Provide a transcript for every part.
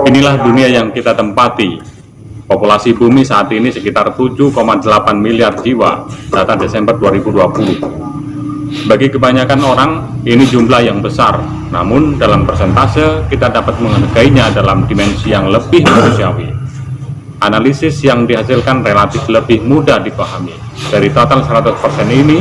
Inilah dunia yang kita tempati. Populasi bumi saat ini sekitar 7,8 miliar jiwa, data Desember 2020. Bagi kebanyakan orang, ini jumlah yang besar. Namun dalam persentase, kita dapat menghargainya dalam dimensi yang lebih manusiawi. Analisis yang dihasilkan relatif lebih mudah dipahami. Dari total 100% ini,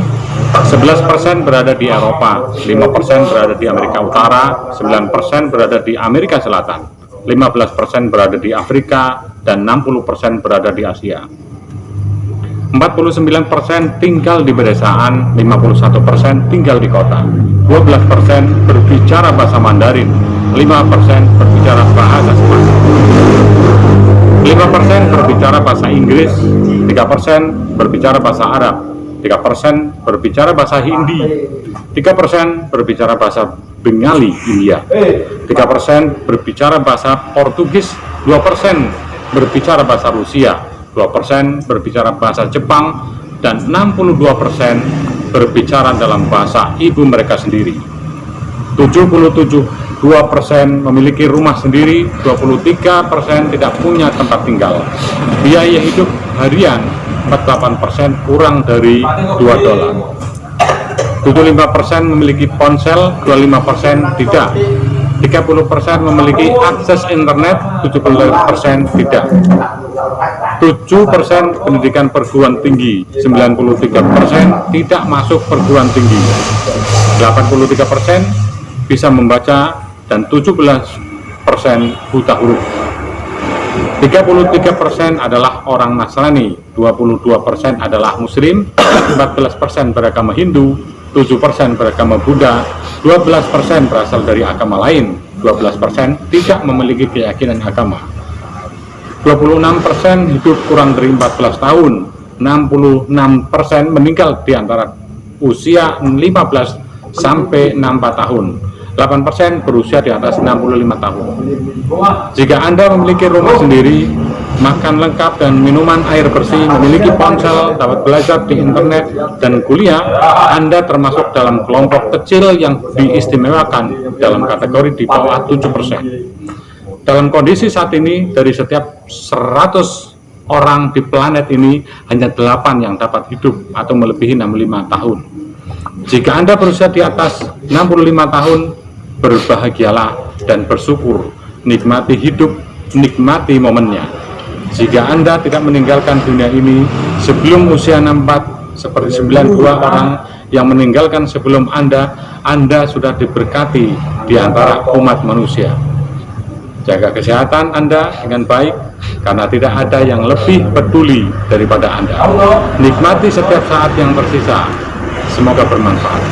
11% berada di Eropa, 5% berada di Amerika Utara, 9% berada di Amerika Selatan, 15% berada di Afrika, dan 60% berada di Asia. 49% tinggal di pedesaan, 51% tinggal di kota, 12% berbicara bahasa Mandarin, 5% berbicara bahasa Spanyol, 5% berbicara bahasa Inggris, 3% berbicara bahasa Arab, 3% berbicara bahasa Hindi, 3% berbicara bahasa Bengali, India, 3% berbicara bahasa Portugis, 2% berbicara bahasa Rusia, 2% berbicara bahasa Jepang, dan 62% berbicara dalam bahasa ibu mereka sendiri. 2% memiliki rumah sendiri, 23% tidak punya tempat tinggal. Biaya hidup harian 48% kurang dari $2. 75% memiliki ponsel, 25% tidak. 30% memiliki akses internet, 70% tidak. 7% pendidikan perguruan tinggi, 93% tidak masuk perguruan tinggi. 83% bisa membaca dan 17% buta huruf. 33% adalah orang Nasrani, 22% adalah Muslim, 14% beragama Hindu, 7% beragama Buddha, 12% berasal dari agama lain, 12% tidak memiliki keyakinan agama. 26% hidup kurang dari 14 tahun, 66% meninggal di antara usia 15 sampai 64 tahun. 8% berusia di atas 65 tahun. Jika Anda memiliki rumah sendiri, makan lengkap dan minuman air bersih, memiliki ponsel, dapat belajar di internet, dan kuliah, Anda termasuk dalam kelompok kecil yang diistimewakan dalam kategori di bawah 7%. Dalam kondisi saat ini, dari setiap 100 orang di planet ini, hanya 8 yang dapat hidup atau melebihi 65 tahun. Jika Anda berusia di atas 65 tahun, berbahagialah dan bersyukur, nikmati hidup, nikmati momennya. Jika Anda tidak meninggalkan dunia ini sebelum usia 64, seperti 92 orang yang meninggalkan sebelum Anda sudah diberkati di antara umat manusia. Jaga kesehatan Anda dengan baik, karena tidak ada yang lebih peduli daripada Anda. Nikmati setiap saat yang tersisa. Semoga bermanfaat.